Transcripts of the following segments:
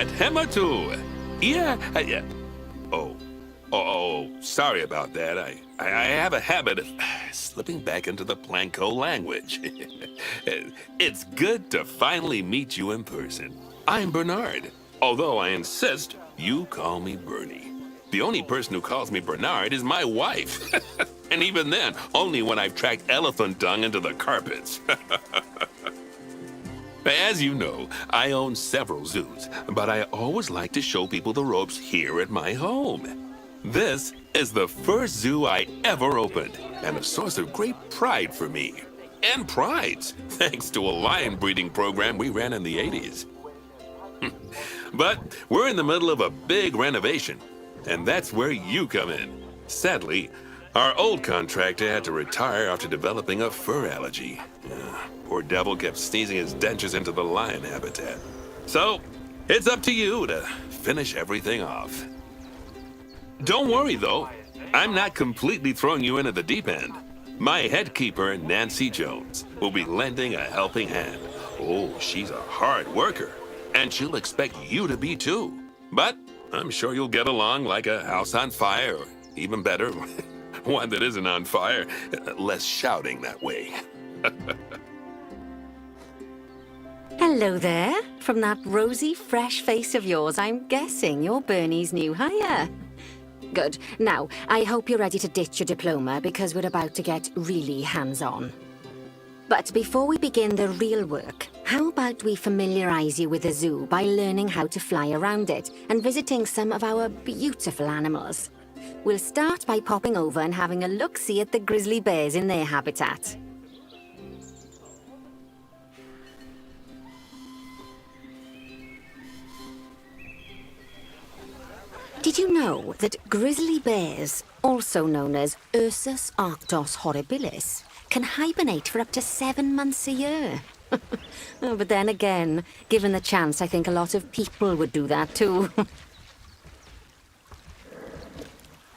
Hematu. Yeah, yeah. Sorry about that. I have a habit of slipping back into the Planko language. It's good to finally meet you in person. I'm Bernard, although I insist you call me Bernie. The only person who calls me Bernard is my wife. And even then, only when I've tracked elephant dung into the carpets. As you know, I own several zoos, but I always like to show people the ropes here at my home. This is the first zoo I ever opened, and a source of great pride for me. And prides, thanks to a lion breeding program we ran in the 80s. But we're in the middle of a big renovation, and that's where you come in. Sadly, our old contractor had to retire after developing a fur allergy. Poor devil kept sneezing his dentures into the lion habitat. So, it's up to you to finish everything off. Don't worry, though. I'm not completely throwing you in at the deep end. My head keeper, Nancy Jones, will be lending a helping hand. Oh, she's a hard worker, and she'll expect you to be too. But I'm sure you'll get along like a house on fire, or even better, one that isn't on fire. Less shouting that way. Hello there. From that rosy, fresh face of yours, I'm guessing you're Bernie's new hire. Good. Now, I hope you're ready to ditch your diploma because we're about to get really hands-on. But before we begin the real work, how about we familiarize you with the zoo by learning how to fly around it and visiting some of our beautiful animals. We'll start by popping over and having a look-see at the grizzly bears in their habitat. Did you know that grizzly bears, also known as Ursus arctos horribilis, can hibernate for up to 7 months a year? But then again, given the chance, I think a lot of people would do that too.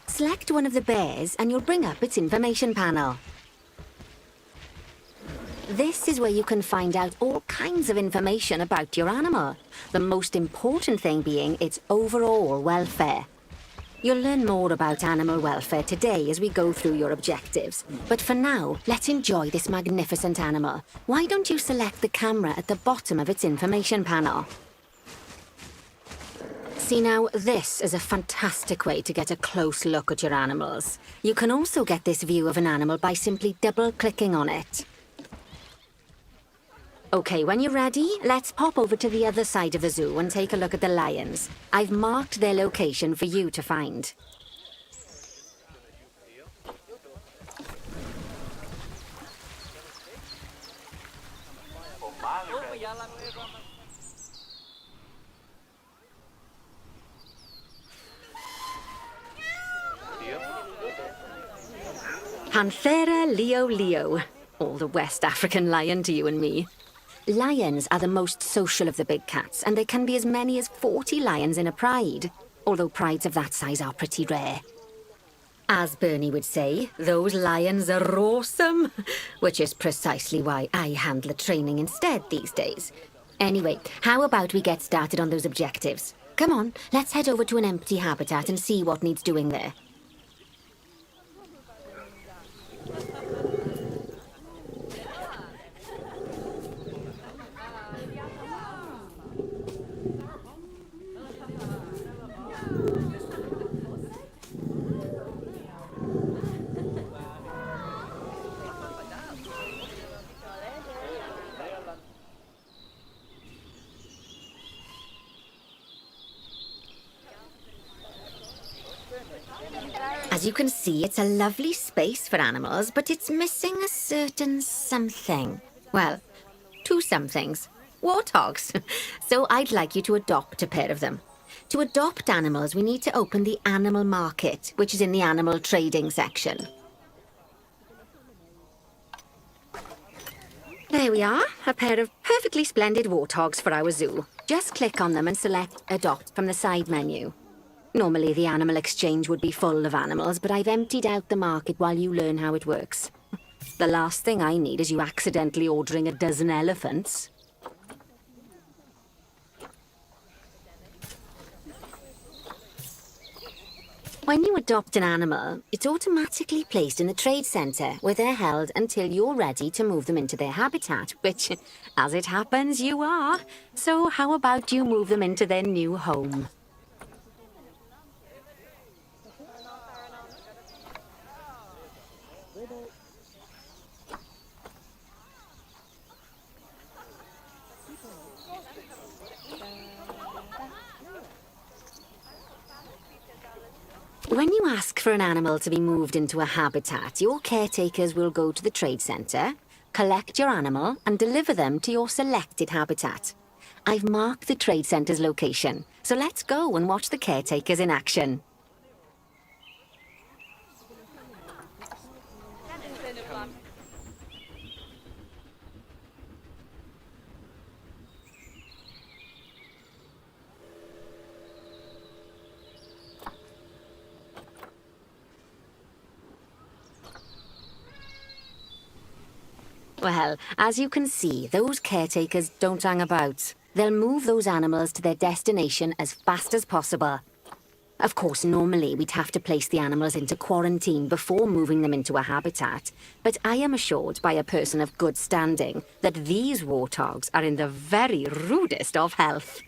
Select one of the bears and you'll bring up its information panel. This is where you can find out all kinds of information about your animal. The most important thing being its overall welfare. You'll learn more about animal welfare today as we go through your objectives. But for now, let's enjoy this magnificent animal. Why don't you select the camera at the bottom of its information panel? See now, this is a fantastic way to get a close look at your animals. You can also get this view of an animal by simply double-clicking on it. Okay, when you're ready, let's pop over to the other side of the zoo and take a look at the lions. I've marked their location for you to find. Panthera leo leo, or the West African lion to you and me. Lions are the most social of the big cats, and there can be as many as 40 lions in a pride, although prides of that size are pretty rare. As Bernie would say, those lions are awesome, which is precisely why I handle training instead these days. Anyway, how about we get started on those objectives? Come on, let's head over to an empty habitat and see what needs doing there. As you can see, it's a lovely space for animals, but it's missing a certain something. Well, 2 somethings. Warthogs. So I'd like you to adopt a pair of them. To adopt animals, we need to open the animal market, which is in the animal trading section. There we are, a pair of perfectly splendid warthogs for our zoo. Just click on them and select Adopt from the side menu. Normally, the animal exchange would be full of animals, but I've emptied out the market while you learn how it works. The last thing I need is you accidentally ordering a dozen elephants. When you adopt an animal, it's automatically placed in the trade centre, where they're held until you're ready to move them into their habitat, which, as it happens, you are. So how about you move them into their new home? When you ask for an animal to be moved into a habitat, your caretakers will go to the trade centre, collect your animal, and deliver them to your selected habitat. I've marked the trade centre's location, so let's go and watch the caretakers in action. Well, as you can see, those caretakers don't hang about. They'll move those animals to their destination as fast as possible. Of course, normally we'd have to place the animals into quarantine before moving them into a habitat, but I am assured by a person of good standing that these warthogs are in the very rudest of health.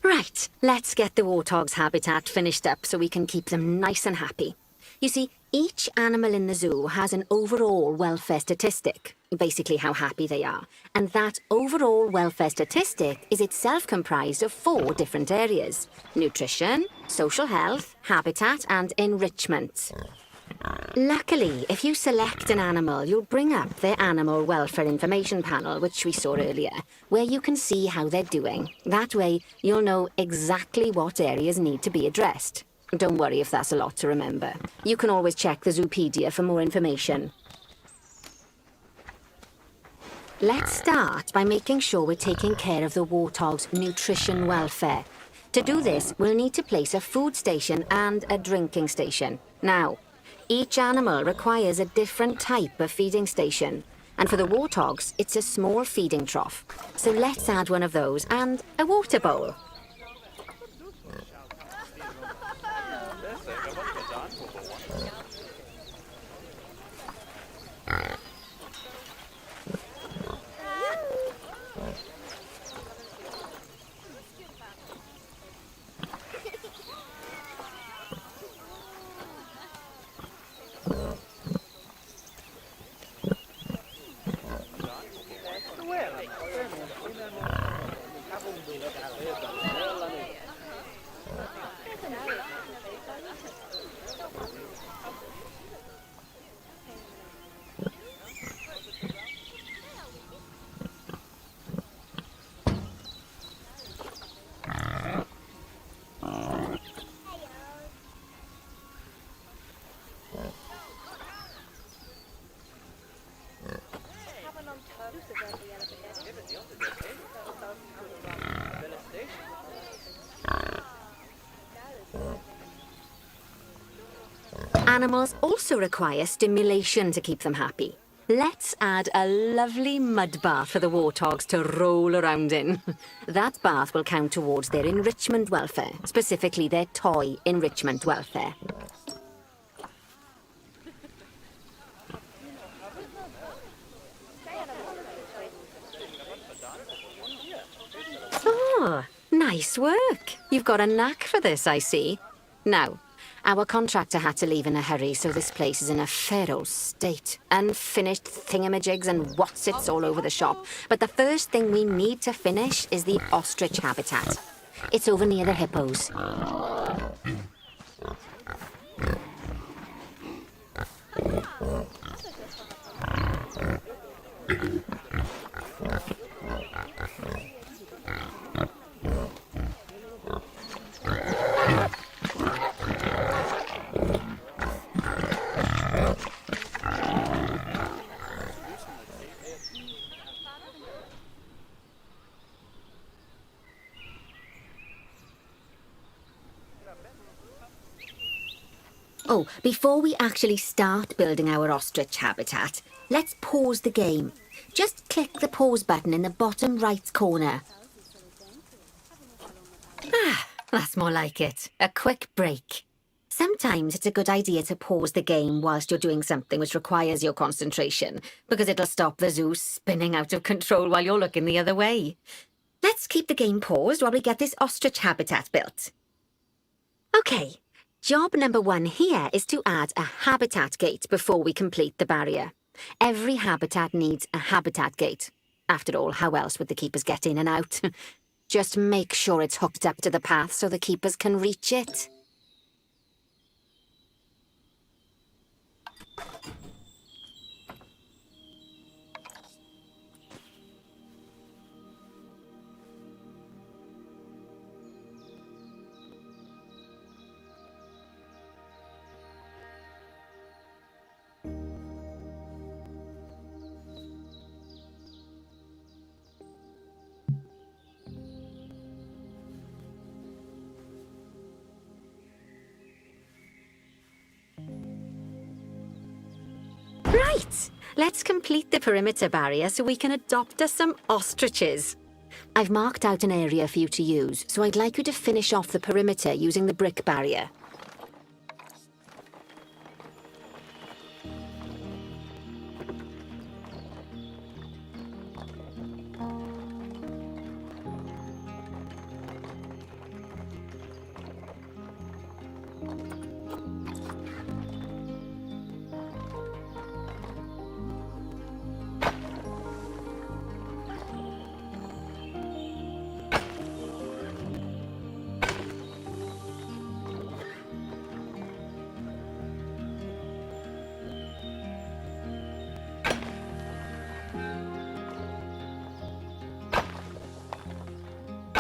Right, let's get the warthog's habitat finished up so we can keep them nice and happy. You see, each animal in the zoo has an overall welfare statistic, basically how happy they are. And that overall welfare statistic is itself comprised of 4 different areas: nutrition, social health, habitat, and enrichment. Luckily, if you select an animal, you'll bring up their animal welfare information panel, which we saw earlier, where you can see how they're doing. That way, you'll know exactly what areas need to be addressed. Don't worry if that's a lot to remember. You can always check the Zoopedia for more information. Let's start by making sure we're taking care of the warthog's nutrition welfare. To do this, we'll need to place a food station and a drinking station. Now, each animal requires a different type of feeding station. And for the warthogs, it's a small feeding trough. So let's add one of those and a water bowl. Animals also require stimulation to keep them happy. Let's add a lovely mud bath for the warthogs to roll around in. That bath will count towards their enrichment welfare, specifically their toy enrichment welfare. Oh, nice work. You've got a knack for this, I see. Now, our contractor had to leave in a hurry, so this place is in a fair old state. Unfinished thingamajigs and whatsits all over the shop. But the first thing we need to finish is the ostrich habitat. It's over near the hippos. Oh, before we actually start building our ostrich habitat, let's pause the game. Just click the pause button in the bottom right corner. Ah, that's more like it. A quick break. Sometimes it's a good idea to pause the game whilst you're doing something which requires your concentration, because it'll stop the zoo spinning out of control while you're looking the other way. Let's keep the game paused while we get this ostrich habitat built. Okay, job number 1 here is to add a habitat gate before we complete the barrier. Every habitat needs a habitat gate. After all, how else would the keepers get in and out? Just make sure it's hooked up to the path so the keepers can reach it. Right, let's complete the perimeter barrier so we can adopt us some ostriches. I've marked out an area for you to use, so I'd like you to finish off the perimeter using the brick barrier.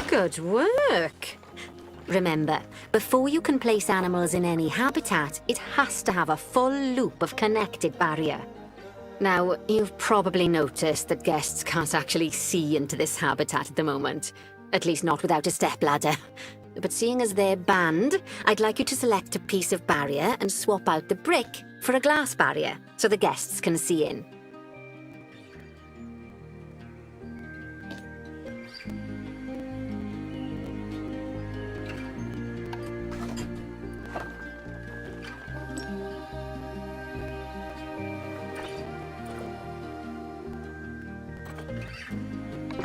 Good work! Remember, before you can place animals in any habitat, it has to have a full loop of connected barrier. Now, you've probably noticed that guests can't actually see into this habitat at the moment. At least not without a stepladder. But seeing as they're banned, I'd like you to select a piece of barrier and swap out the brick for a glass barrier, so the guests can see in.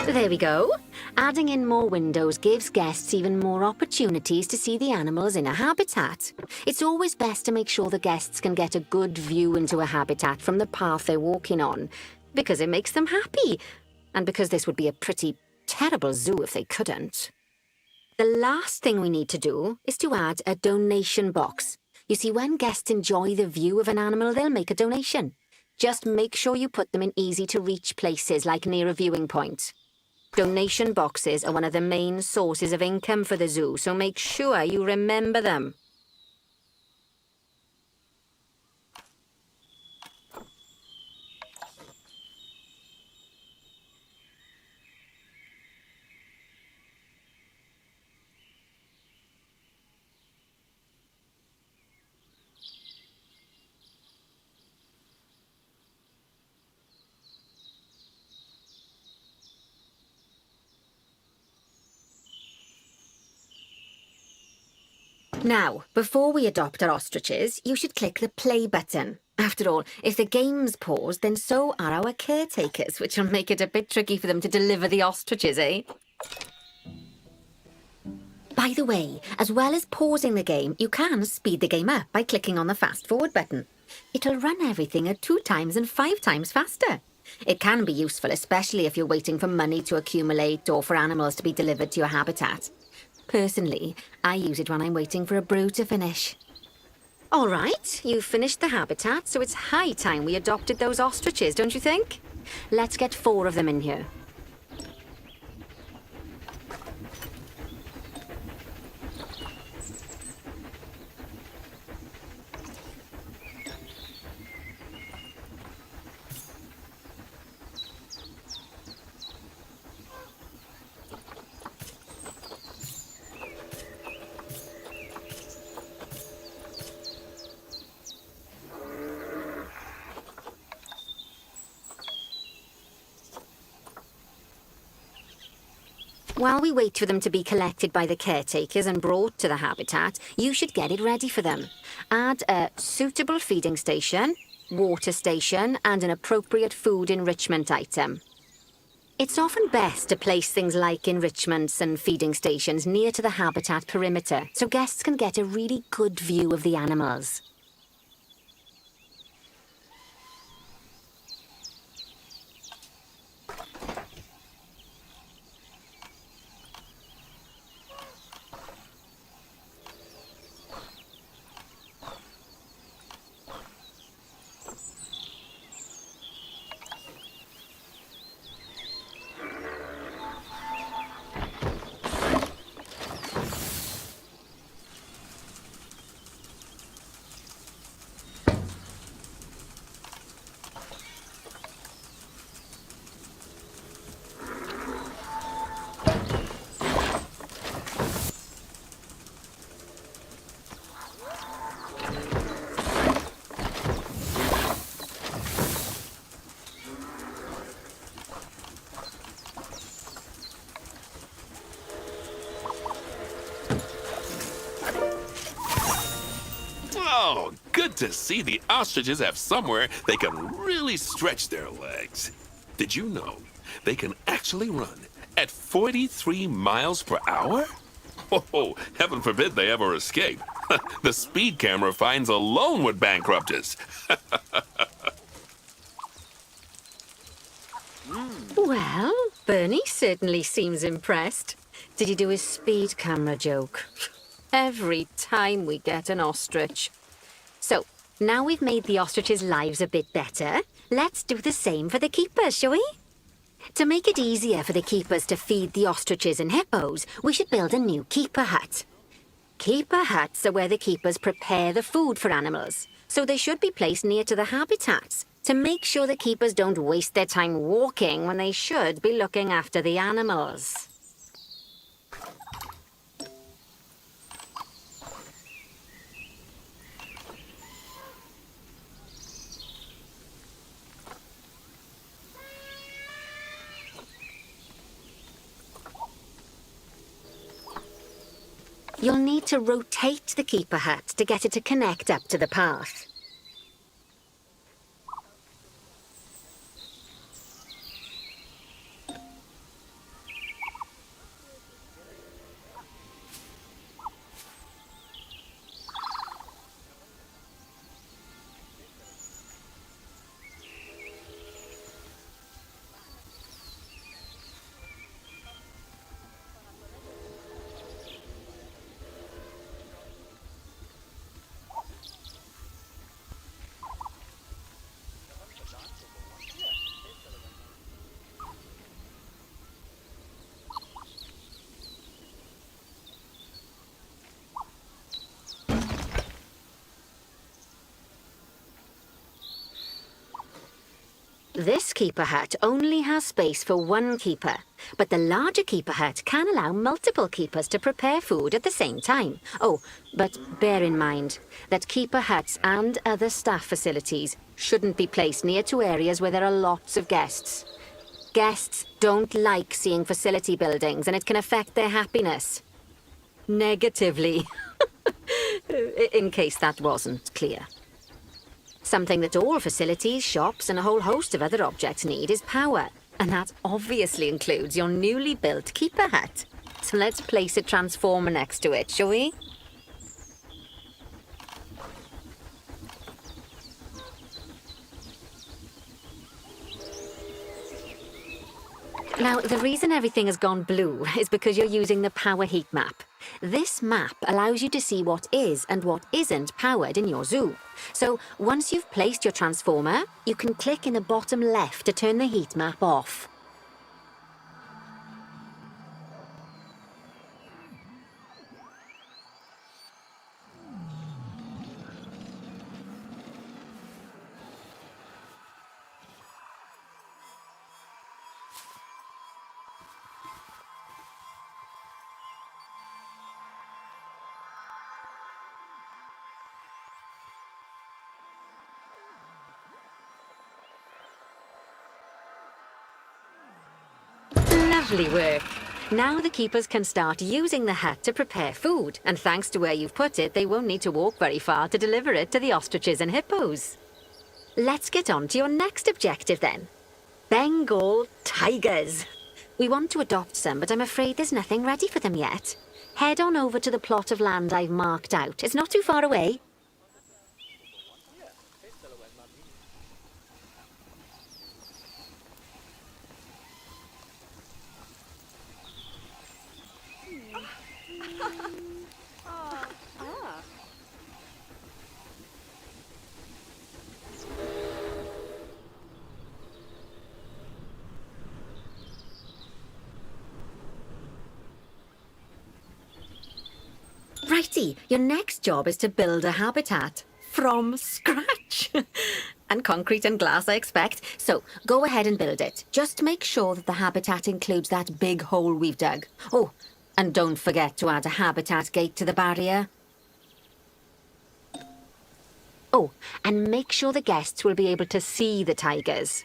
There we go. Adding in more windows gives guests even more opportunities to see the animals in a habitat. It's always best to make sure the guests can get a good view into a habitat from the path they're walking on, because it makes them happy, and because this would be a pretty terrible zoo if they couldn't. The last thing we need to do is to add a donation box. You see, when guests enjoy the view of an animal, they'll make a donation. Just make sure you put them in easy-to-reach places, like near a viewing point. Donation boxes are one of the main sources of income for the zoo, so make sure you remember them. Now, before we adopt our ostriches, you should click the play button. After all, if the game's paused, then so are our caretakers, which will make it a bit tricky for them to deliver the ostriches, eh? By the way, as well as pausing the game, you can speed the game up by clicking on the fast forward button. It'll run everything at 2 times and 5 times faster. It can be useful, especially if you're waiting for money to accumulate or for animals to be delivered to your habitat. Personally, I use it when I'm waiting for a brew to finish. All right, you've finished the habitat, so it's high time we adopted those ostriches, don't you think? Let's get 4 of them in here. While we wait for them to be collected by the caretakers and brought to the habitat, you should get it ready for them. Add a suitable feeding station, water station, and an appropriate food enrichment item. It's often best to place things like enrichments and feeding stations near to the habitat perimeter, so guests can get a really good view of the animals. Oh, good to see the ostriches have somewhere they can really stretch their legs. Did you know they can actually run at 43 miles per hour? Oh, heaven forbid they ever escape. The speed camera fines alone would bankrupt us. Well, Bernie certainly seems impressed. Did he do his speed camera joke? Every time we get an ostrich. So, now we've made the ostriches' lives a bit better, let's do the same for the keepers, shall we? To make it easier for the keepers to feed the ostriches and hippos, we should build a new keeper hut. Keeper huts are where the keepers prepare the food for animals, so they should be placed near to the habitats to make sure the keepers don't waste their time walking when they should be looking after the animals. You'll need to rotate the keeper hut to get it to connect up to the path. This keeper hut only has space for one keeper, but the larger keeper hut can allow multiple keepers to prepare food at the same time. Oh, but bear in mind that keeper huts and other staff facilities shouldn't be placed near to areas where there are lots of guests. Guests don't like seeing facility buildings, and it can affect their happiness. Negatively. In case that wasn't clear. Something that all facilities, shops, and a whole host of other objects need is power. And that obviously includes your newly built keeper hut. So let's place a transformer next to it, shall we? Now, the reason everything has gone blue is because you're using the power heat map. This map allows you to see what is and what isn't powered in your zoo. So, once you've placed your transformer, you can click in the bottom left to turn the heat map off. Lovely work. Now the keepers can start using the hut to prepare food, and thanks to where you've put it, they won't need to walk very far to deliver it to the ostriches and hippos. Let's get on to your next objective then. Bengal tigers. We want to adopt some, but I'm afraid there's nothing ready for them yet. Head on over to the plot of land I've marked out. It's not too far away. Righty, your next job is to build a habitat. From scratch. And concrete and glass, I expect. So, go ahead and build it. Just make sure that the habitat includes that big hole we've dug. Oh, and don't forget to add a habitat gate to the barrier. Oh, and make sure the guests will be able to see the tigers.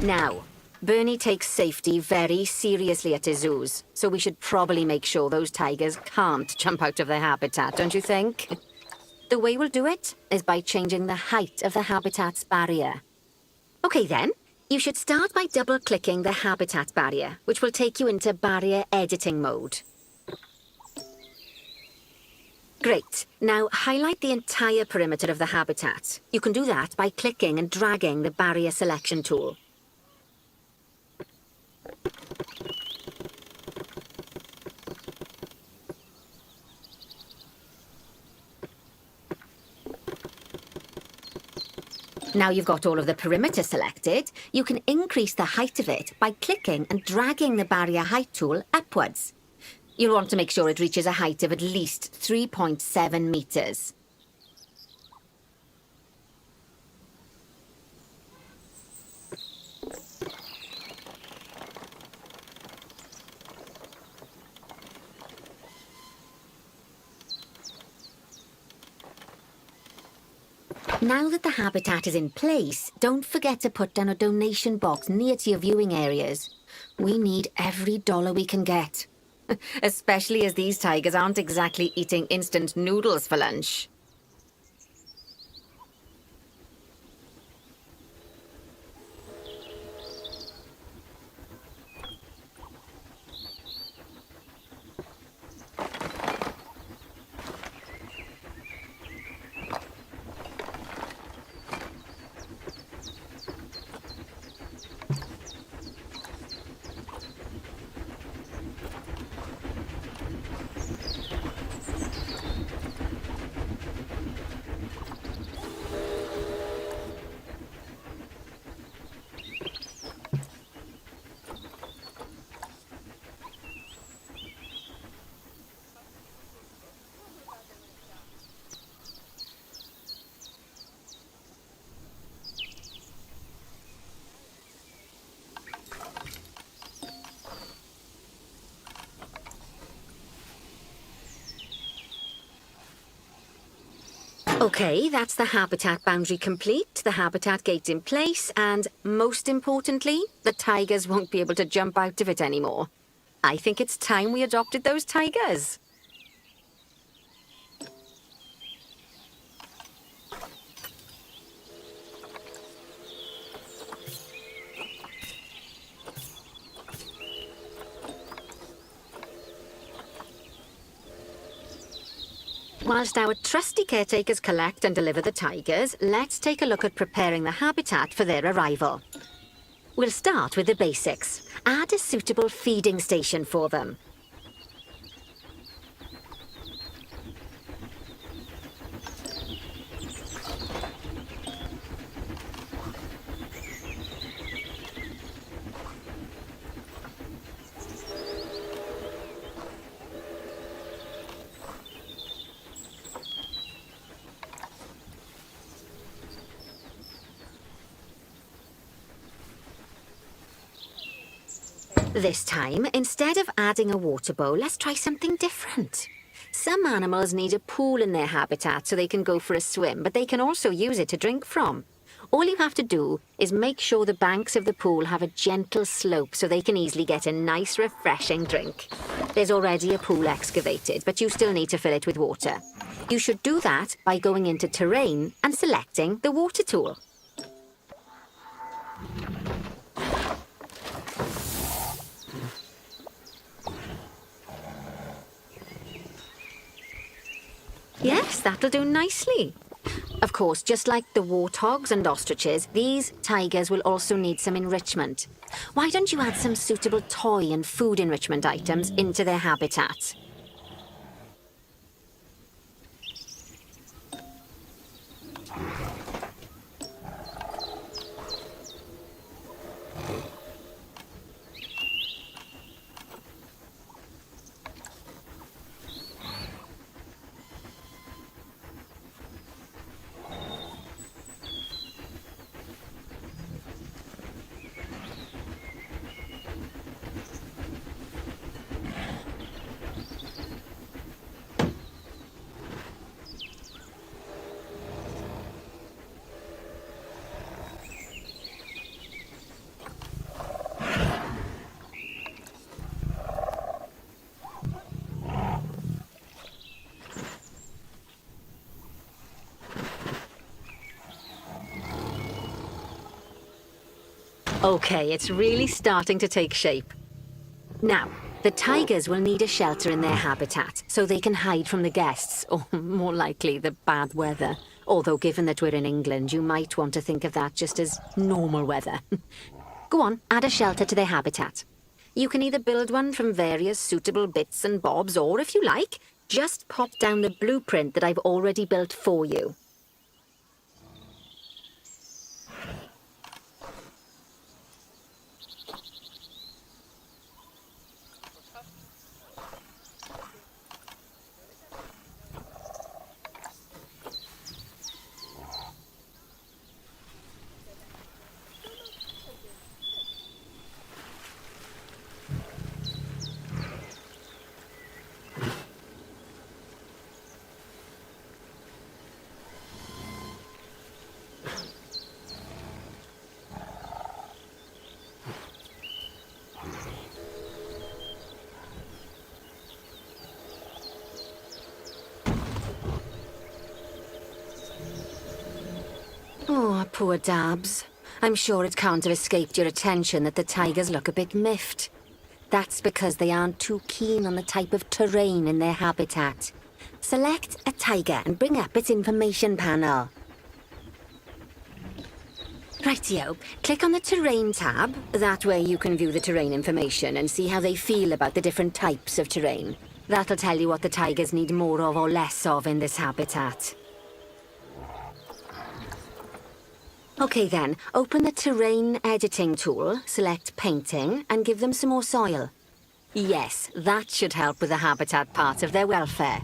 Now, Bernie takes safety very seriously at his zoos, so we should probably make sure those tigers can't jump out of their habitat, don't you think? The way we'll do it is by changing the height of the habitat's barrier. Okay then, you should start by double-clicking the habitat barrier, which will take you into barrier editing mode. Great. Now highlight the entire perimeter of the habitat. You can do that by clicking and dragging the barrier selection tool. Now you've got all of the perimeter selected, you can increase the height of it by clicking and dragging the barrier height tool upwards. You'll want to make sure it reaches a height of at least 3.7 meters. Now that the habitat is in place, don't forget to put down a donation box near to your viewing areas. We need every dollar we can get. Especially as these tigers aren't exactly eating instant noodles for lunch. Okay, that's the habitat boundary complete, the habitat gate in place, and most importantly, the tigers won't be able to jump out of it anymore. I think it's time we adopted those tigers. Whilst our trusty caretakers collect and deliver the tigers, let's take a look at preparing the habitat for their arrival. We'll start with the basics. Add a suitable feeding station for them. This time, instead of adding a water bowl, let's try something different. Some animals need a pool in their habitat so they can go for a swim, but they can also use it to drink from. All you have to do is make sure the banks of the pool have a gentle slope so they can easily get a nice, refreshing drink. There's already a pool excavated, but you still need to fill it with water. You should do that by going into Terrain and selecting the water tool. Yes, that'll do nicely. Of course, just like the warthogs and ostriches, these tigers will also need some enrichment. Why don't you add some suitable toy and food enrichment items into their habitat? Okay, it's really starting to take shape. Now, the tigers will need a shelter in their habitat so they can hide from the guests, or more likely, the bad weather. Although given that we're in England, you might want to think of that just as normal weather. Go on, add a shelter to their habitat. You can either build one from various suitable bits and bobs, or if you like, just pop down the blueprint that I've already built for you. Oh, poor Dabs. I'm sure it can't have escaped your attention that the tigers look a bit miffed. That's because they aren't too keen on the type of terrain in their habitat. Select a tiger and bring up its information panel. Rightio, click on the Terrain tab. That way you can view the terrain information and see how they feel about the different types of terrain. That'll tell you what the tigers need more of or less of in this habitat. Okay then, open the Terrain Editing tool, select Painting, and give them some more soil. Yes, that should help with the habitat part of their welfare.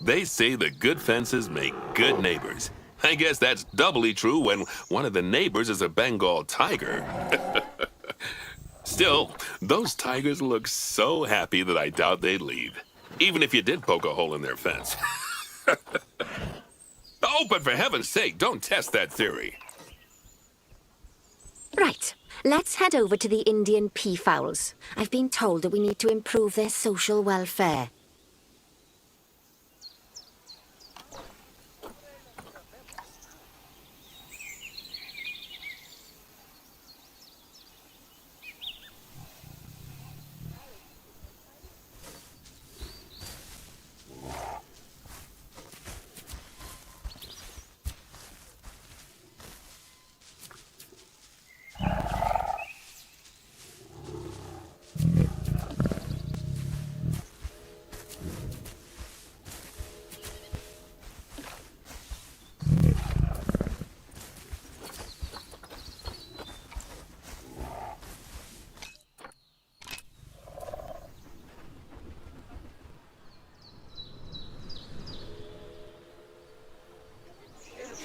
They say the good fences make good neighbors. I guess that's doubly true when one of the neighbors is a Bengal tiger. Still, those tigers look so happy that I doubt they'd leave, even if you did poke a hole in their fence. Oh, but for heaven's sake, don't test that theory. Right, let's head over to the Indian peafowls. I've been told that we need to improve their social welfare.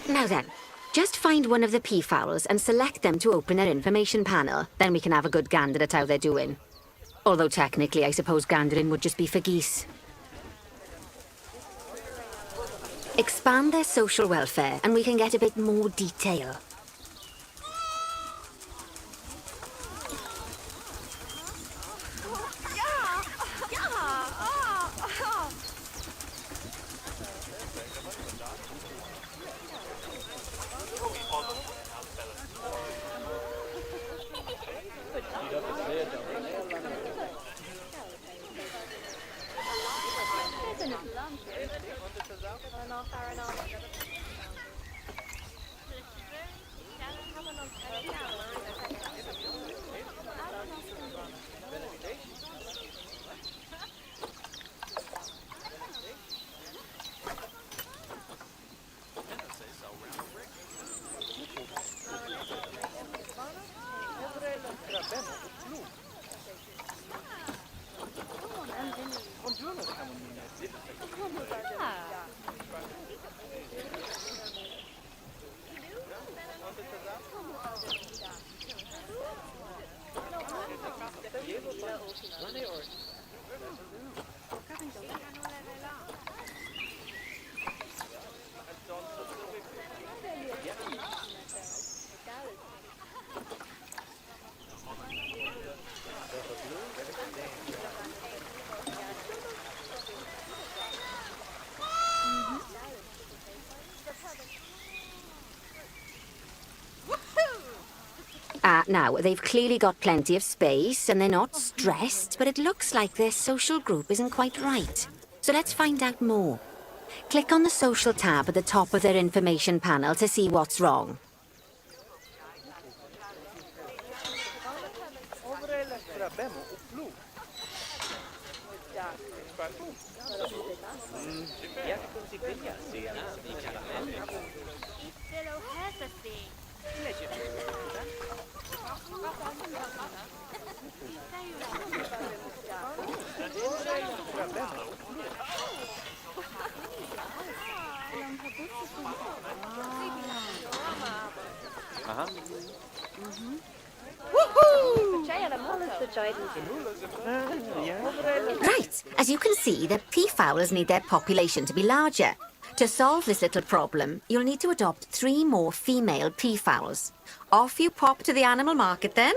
Now then, just find one of the peafowls and select them to open their information panel. Then we can have a good gander at how they're doing. Although technically, I suppose gandering would just be for geese. Expand their social welfare and we can get a bit more detail. Now, they've clearly got plenty of space and they're not stressed, but it looks like their social group isn't quite right. So let's find out more. Click on the social tab at the top of their information panel to see what's wrong. Right, as you can see, the peafowls need their population to be larger. To solve this little problem, you'll need to adopt 3 more female peafowls. Off you pop to the animal market then.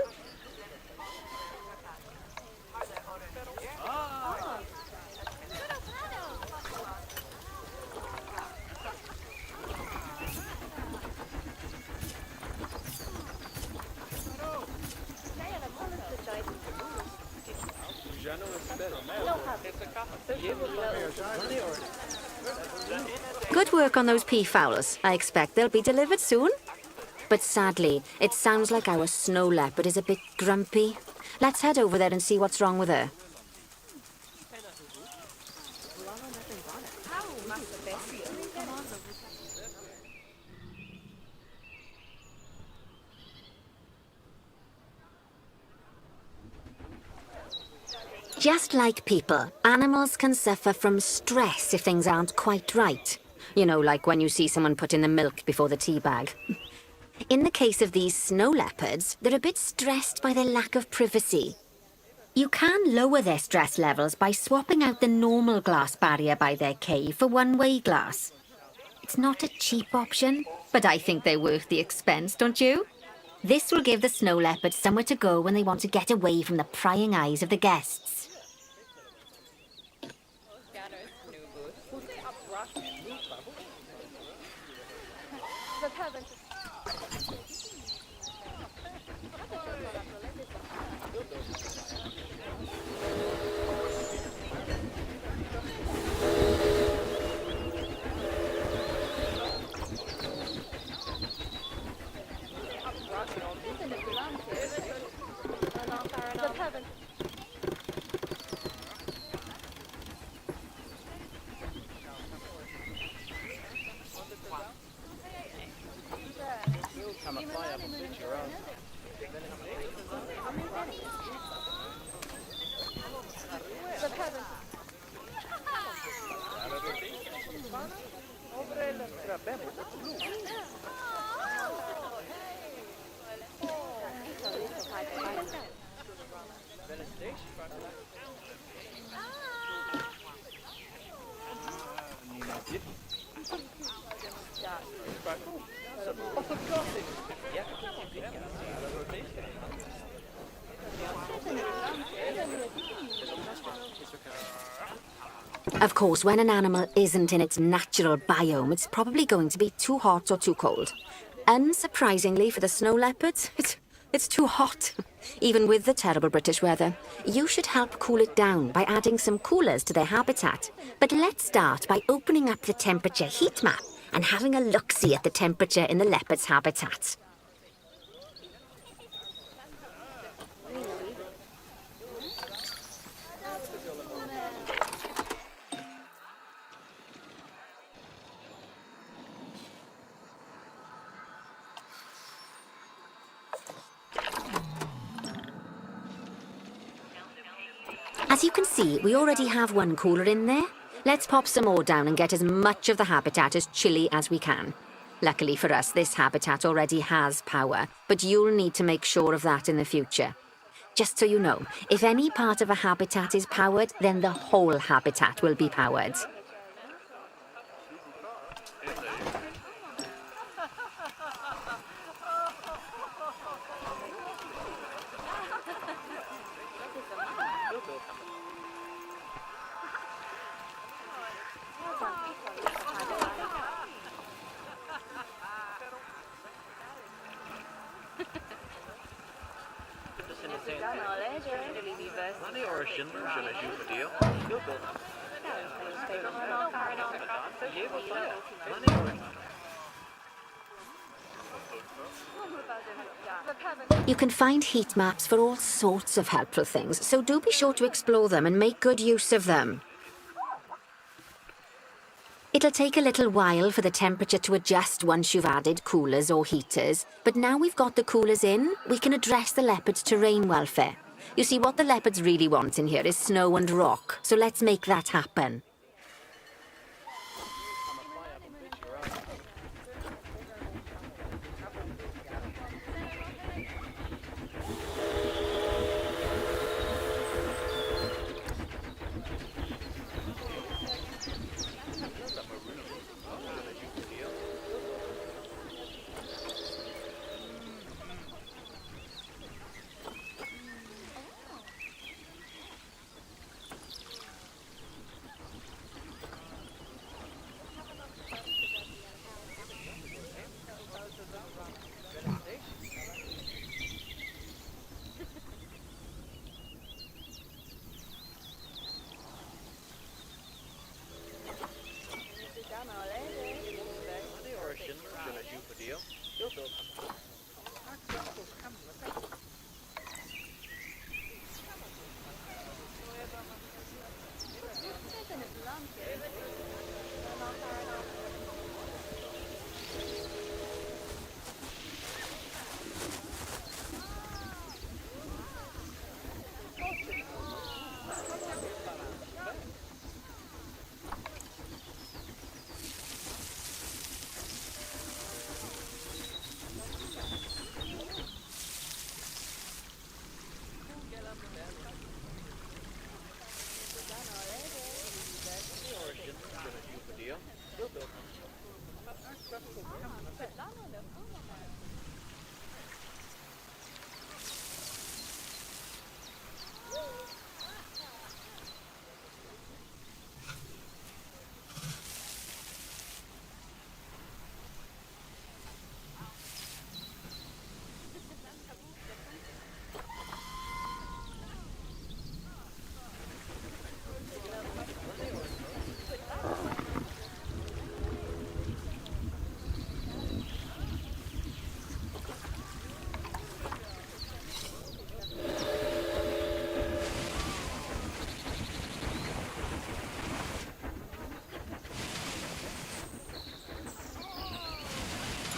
Good work on those peafowls. I expect they'll be delivered soon. But sadly, it sounds like our snow leopard is a bit grumpy. Let's head over there and see what's wrong with her. Just like people, animals can suffer from stress if things aren't quite right. You know, like when you see someone put in the milk before the tea bag. In the case of these snow leopards, they're a bit stressed by their lack of privacy. You can lower their stress levels by swapping out the normal glass barrier by their cave for one-way glass. It's not a cheap option, but I think they're worth the expense, don't you? This will give the snow leopards somewhere to go when they want to get away from the prying eyes of the guests. Of course, when an animal isn't in its natural biome, it's probably going to be too hot or too cold. Unsurprisingly for the snow leopards, it's too hot. Even with the terrible British weather. You should help cool it down by adding some coolers to their habitat. But let's start by opening up the temperature heat map and having a look-see at the temperature in the leopard's habitat. As you can see, we already have one cooler in there. Let's pop some more down and get as much of the habitat as chilly as we can. Luckily for us, this habitat already has power, but you'll need to make sure of that in the future. Just so you know, if any part of a habitat is powered, then the whole habitat will be powered. You can find heat maps for all sorts of helpful things, so do be sure to explore them and make good use of them. It'll take a little while for the temperature to adjust once you've added coolers or heaters, but now we've got the coolers in, we can address the leopard's terrain welfare. You see, what the leopards really want in here is snow and rock, so let's make that happen.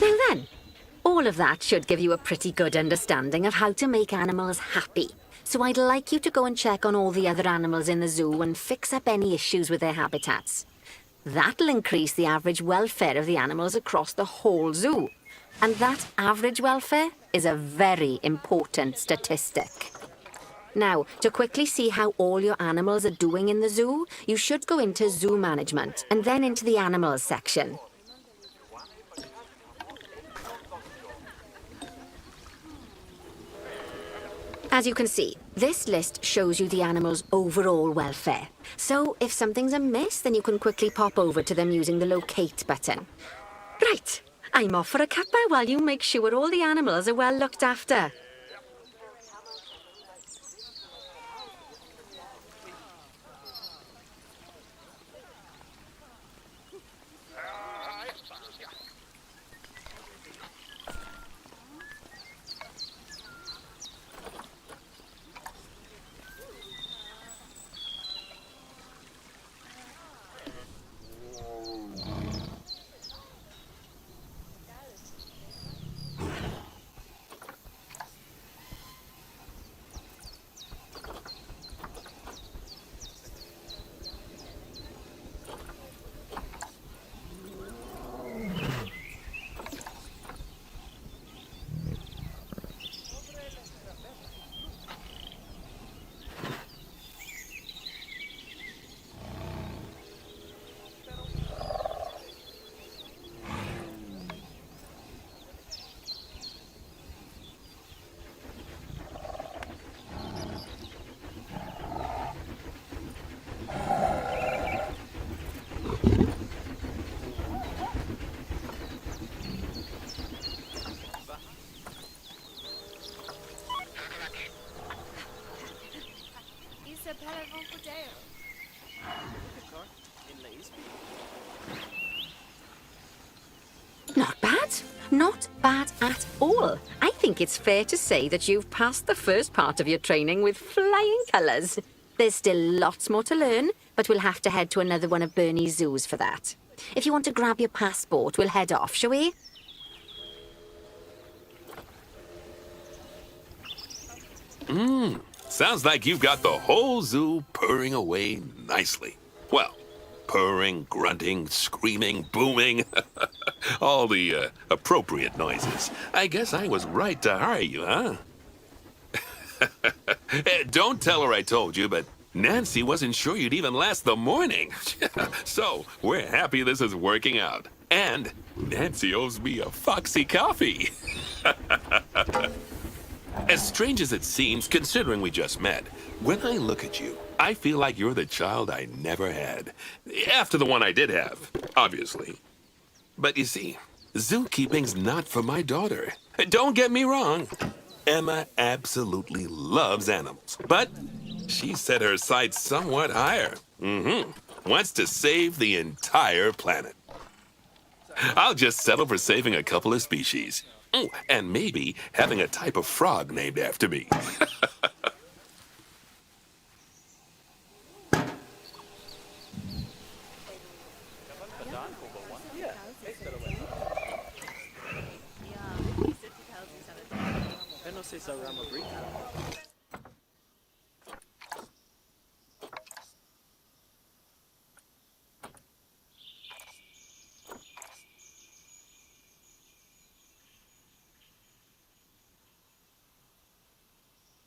Now then, all of that should give you a pretty good understanding of how to make animals happy. So I'd like you to go and check on all the other animals in the zoo and fix up any issues with their habitats. That'll increase the average welfare of the animals across the whole zoo. And that average welfare is a very important statistic. Now, to quickly see how all your animals are doing in the zoo, you should go into zoo management and then into the animals section. As you can see, this list shows you the animals' overall welfare. So if something's amiss, then you can quickly pop over to them using the locate button. Right, I'm off for a cuppa while you make sure all the animals are well looked after. Not bad. Not bad at all. I think it's fair to say that you've passed the first part of your training with flying colours. There's still lots more to learn, but we'll have to head to another one of Bernie's zoos for that. If you want to grab your passport, we'll head off, shall we? Sounds like you've got the whole zoo purring away nicely. Well, purring, grunting, screaming, booming. All the appropriate noises. I guess I was right to hire you, huh? Don't tell her I told you, but Nancy wasn't sure you'd even last the morning. So, we're happy this is working out. And Nancy owes me a foxy coffee. As strange as it seems, considering we just met, when I look at you, I feel like you're the child I never had. After the one I did have, obviously. But you see, zookeeping's not for my daughter. Don't get me wrong. Emma absolutely loves animals, but she set her sights somewhat higher. Wants to save the entire planet. I'll just settle for saving a couple of species. Oh, and maybe having a type of frog named after me.